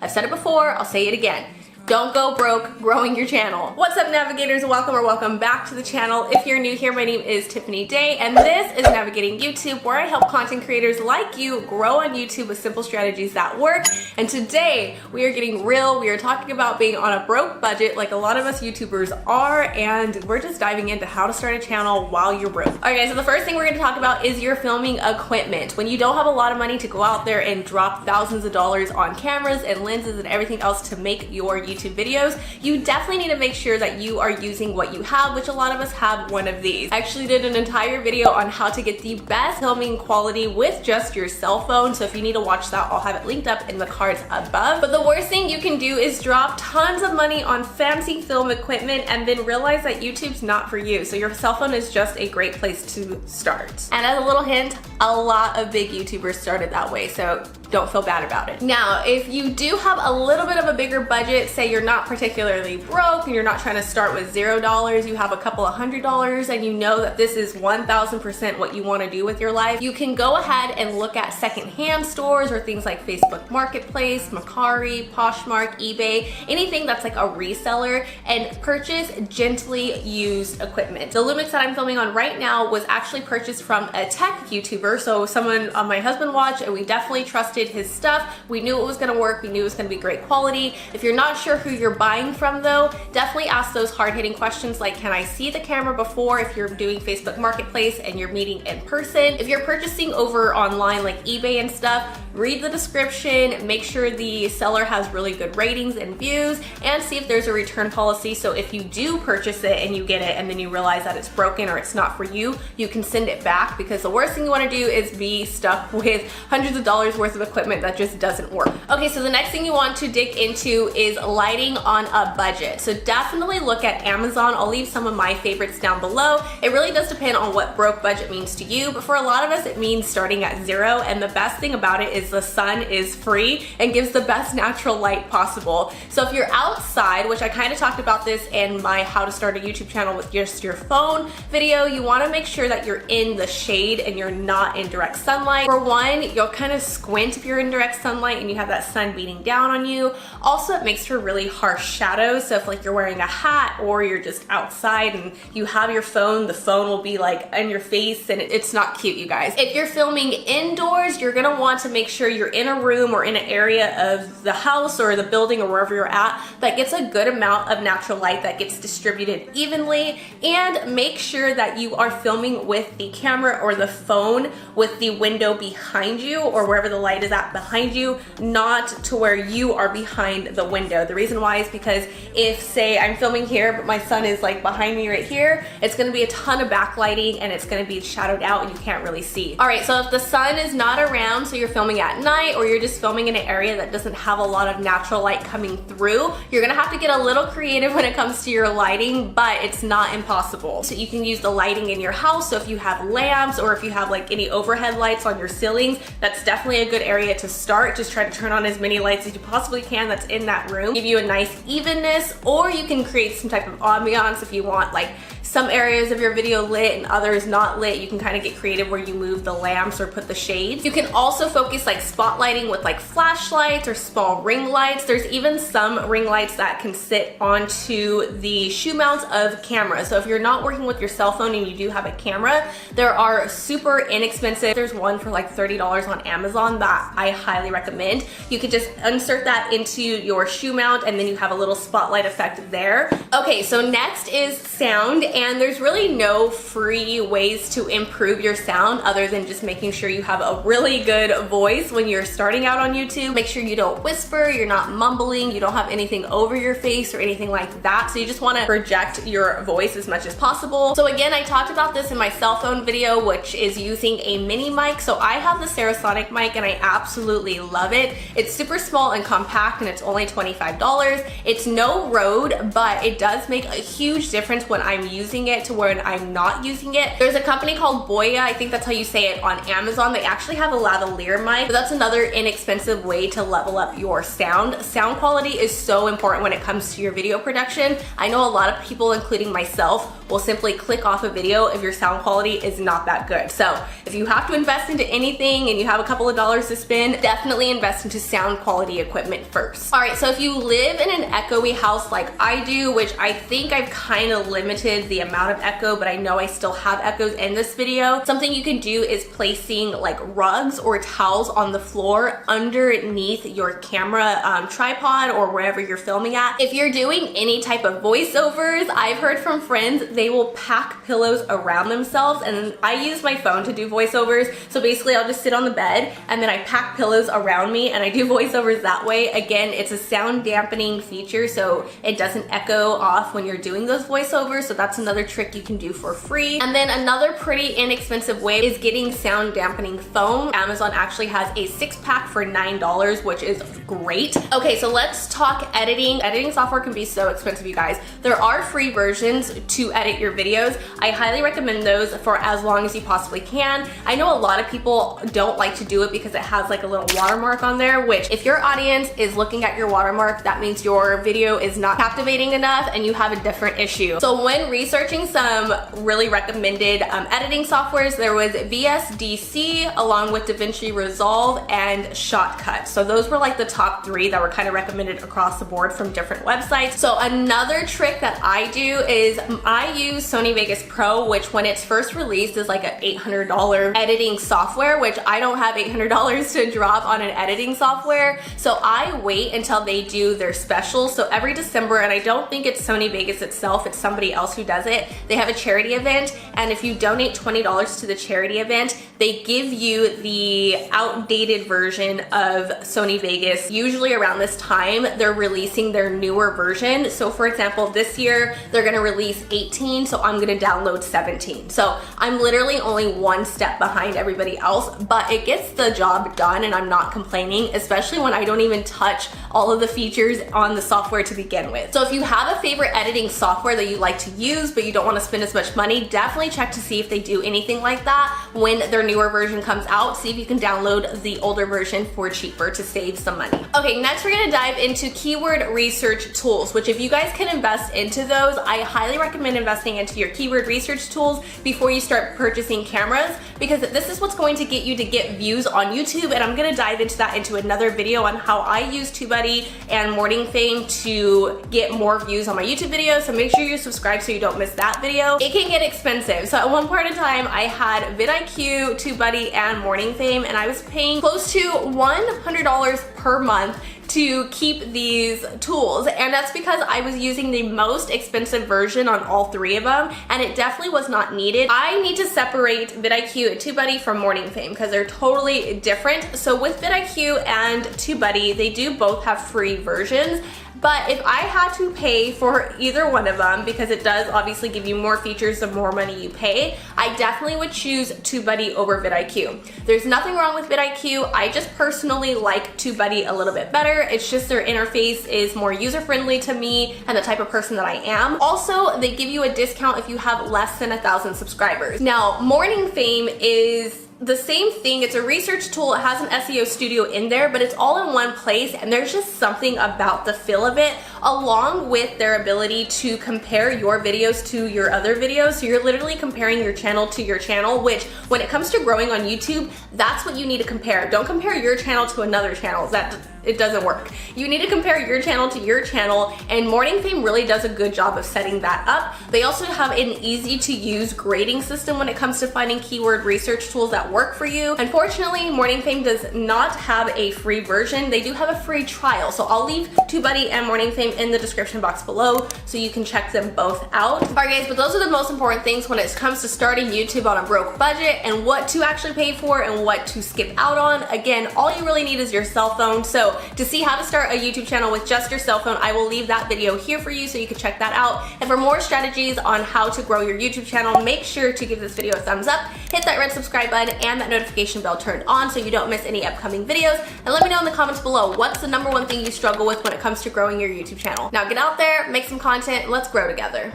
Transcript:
I've said it before, I'll say it again. Don't go broke growing your channel. What's up, navigators? Welcome back to the channel. If you're new here, my name is Tiffany Day, and this is Navigating YouTube, where I help content creators like you grow on YouTube with simple strategies that work. And today we are getting real. We are talking about being on a broke budget like a lot of us YouTubers are, and we're just diving into how to start a channel while you're broke. All right, guys, so the first thing we're gonna talk about is your filming equipment. When you don't have a lot of money to go out there and drop thousands of dollars on cameras and lenses and everything else to make your YouTube videos, you definitely need to make sure that you are using what you have, which a lot of us have one of these. I actually did an entire video on how to get the best filming quality with just your cell phone, so if you need to watch that, I'll have it linked up in the cards above. But the worst thing you can do is drop tons of money on fancy film equipment and then realize that YouTube's not for you. So your cell phone is just a great place to start. And as a little hint, a lot of big YouTubers started that way, so don't feel bad about it. Now, if you do have a little bit of a bigger budget, say you're not particularly broke and you're not trying to start with $0, you have a couple of $100 and you know that this is 1000% what you want to do with your life, you can go ahead and look at secondhand stores or things like Facebook Marketplace, Mercari, Poshmark, eBay, anything that's like a reseller, and purchase gently used equipment. The Lumix that I'm filming on right now was actually purchased from a tech YouTuber, so someone on my husband watched, and we definitely trusted his stuff. We knew it was gonna work. We knew it was gonna be great quality. If you're not sure who you're buying from though, definitely ask those hard-hitting questions like, can I see the camera before, if you're doing Facebook Marketplace and you're meeting in person. If you're purchasing over online like eBay and stuff, read the description, make sure the seller has really good ratings and views, and see if there's a return policy. So if you do purchase it and you get it and then you realize that it's broken or it's not for you, you can send it back, because the worst thing you wanna do is be stuck with hundreds of dollars worth of equipment that just doesn't work. Okay, so the next thing you want to dig into is lighting on a budget. So definitely look at Amazon. I'll leave some of my favorites down below. It really does depend on what broke budget means to you, but for a lot of us it means starting at zero, and the best thing about it is the sun is free and gives the best natural light possible. So if you're outside, which I kind of talked about this in my how to start a YouTube channel with just your phone video, you want to make sure that you're in the shade and you're not in direct sunlight. For one, you'll kind of squint if you're in direct sunlight and you have that sun beating down on you. Also, it makes for really harsh shadows. So if like you're wearing a hat or you're just outside and you have your phone, the phone will be like on your face, and it's not cute, you guys. If you're filming indoors, you're gonna want to make sure you're in a room or in an area of the house or the building or wherever you're at that gets a good amount of natural light that gets distributed evenly, and make sure that you are filming with the camera or the phone with the window behind you or wherever the light is at behind you, not to where you are behind the window. The reason why is because if, say, I'm filming here but my son is like behind me right here, it's gonna be a ton of backlighting and it's gonna be shadowed out and you can't really see. All right, so if the sun is not around, so you're filming at night or you're just filming in an area that doesn't have a lot of natural light coming through, you're gonna have to get a little creative when it comes to your lighting, but it's not impossible. So you can use the lighting in your house. So if you have lamps or if you have like any overhead lights on your ceilings, that's definitely a good area to start. Just try to turn on as many lights as you possibly can that's in that room, give you a nice evenness, or you can create some type of ambiance if you want like some areas of your video lit and others not lit. You can kind of get creative where you move the lamps or put the shades. You can also focus like spotlighting with like flashlights or small ring lights. There's even some ring lights that can sit onto the shoe mounts of cameras. So if you're not working with your cell phone and you do have a camera, there are super inexpensive. There's one for like $30 on Amazon that I highly recommend. You could just insert that into your shoe mount and then you have a little spotlight effect there. Okay, so next is sound. And there's really no free ways to improve your sound other than just making sure you have a really good voice when you're starting out on YouTube. Make sure you don't whisper, you're not mumbling, you don't have anything over your face or anything like that. So you just want to project your voice as much as possible. So again, I talked about this in my cell phone video, which is using a mini mic. So I have the Sarasonic mic and I absolutely love it. It's super small and compact and it's only $25. It's no Rode, but it does make a huge difference when I'm using using it to when I'm not using it. There's a company called Boya, I think that's how you say it, on Amazon. They actually have a lavalier mic, but that's another inexpensive way to level up your sound. Sound quality is so important when it comes to your video production. I know a lot of people, including myself, will simply click off a video if your sound quality is not that good. So if you have to invest into anything and you have a couple of dollars to spend, definitely invest into sound quality equipment first. All right, so if you live in an echoey house like I do, which I think I've kind of limited the amount of echo, but I know I still have echoes in this video, something you can do is placing like rugs or towels on the floor underneath your camera tripod or wherever you're filming at. If you're doing any type of voiceovers, I've heard from friends they will pack pillows around themselves, and I use my phone to do voiceovers. So basically I'll just sit on the bed and then I pack pillows around me and I do voiceovers that way. Again, it's a sound dampening feature so it doesn't echo off when you're doing those voiceovers. So that's another trick you can do for free. And then another pretty inexpensive way is getting sound dampening foam. Amazon actually has a 6-pack for $9, which is great. Okay, so let's talk editing. Editing software can be so expensive, you guys. There are free versions to edit your videos. I highly recommend those for as long as you possibly can. I know a lot of people don't like to do it because it has like a little watermark on there, which if your audience is looking at your watermark, that means your video is not captivating enough and you have a different issue. So when researching some really recommended editing softwares, there was VSDC along with DaVinci Resolve and Shotcut. So those were like the top 3 that were kind of recommended across the board from different websites. So another trick that I do is I use Sony Vegas Pro, which when it's first released is like an $800 editing software, which I don't have $800 to drop on an editing software. So I wait until they do their specials. So every December, and I don't think it's Sony Vegas itself, it's somebody else who does it, they have a charity event, and if you donate $20 to the charity event, they give you the outdated version of Sony Vegas. Usually around this time, they're releasing their newer version. So for example, this year, they're gonna release 18, so I'm gonna download 17. So I'm literally only one step behind everybody else, but it gets the job done and I'm not complaining, especially when I don't even touch all of the features on the software to begin with. So if you have a favorite editing software that you like to use, but you don't wanna spend as much money, definitely check to see if they do anything like that when their newer version comes out. See if you can download the older version for cheaper to save some money. Okay, next we're gonna dive into keyword research tools, which if you guys can invest into those, I highly recommend investing into your keyword research tools before you start purchasing cameras, because this is what's going to get you to get views on YouTube, and I'm gonna dive into that into another video on how I use TubeBuddy and Morning Fame to get more views on my YouTube videos, so make sure you subscribe so you don't miss that video. It can get expensive. So at one point in time, I had vidIQ, TubeBuddy, and Morning Fame, and I was paying close to $100 per month to keep these tools, and that's because I was using the most expensive version on all 3 of them, and it definitely was not needed. I need to separate vidIQ and TubeBuddy from Morning Fame because they're totally different. So with vidIQ and TubeBuddy, they do both have free versions. But if I had to pay for either one of them, because it does obviously give you more features the more money you pay, I definitely would choose TubeBuddy over vidIQ. There's nothing wrong with vidIQ. I just personally like TubeBuddy a little bit better. It's just their interface is more user-friendly to me and the type of person that I am. Also, they give you a discount if you have less than 1,000 subscribers. Now, Morning Fame is the same thing. It's a research tool. It has an SEO studio in there, but it's all in one place, and there's just something about the feel of it, along with their ability to compare your videos to your other videos. So you're literally comparing your channel to your channel, which when it comes to growing on YouTube, that's what you need to compare. Don't compare your channel to another channel. It doesn't work. You need to compare your channel to your channel, and Morning Fame really does a good job of setting that up. They also have an easy to use grading system when it comes to finding keyword research tools that work for you. Unfortunately, Morning Fame does not have a free version. They do have a free trial, so I'll leave TubeBuddy and Morning Fame in the description box below so you can check them both out. All right guys, but those are the most important things when it comes to starting YouTube on a broke budget and what to actually pay for and what to skip out on. Again, all you really need is your cell phone. So to see how to start a YouTube channel with just your cell phone, I will leave that video here for you so you can check that out. And for more strategies on how to grow your YouTube channel, make sure to give this video a thumbs up, hit that red subscribe button and that notification bell turned on so you don't miss any upcoming videos. And let me know in the comments below, what's the #1 thing you struggle with when it comes to growing your YouTube channel? Now get out there, make some content, let's grow together.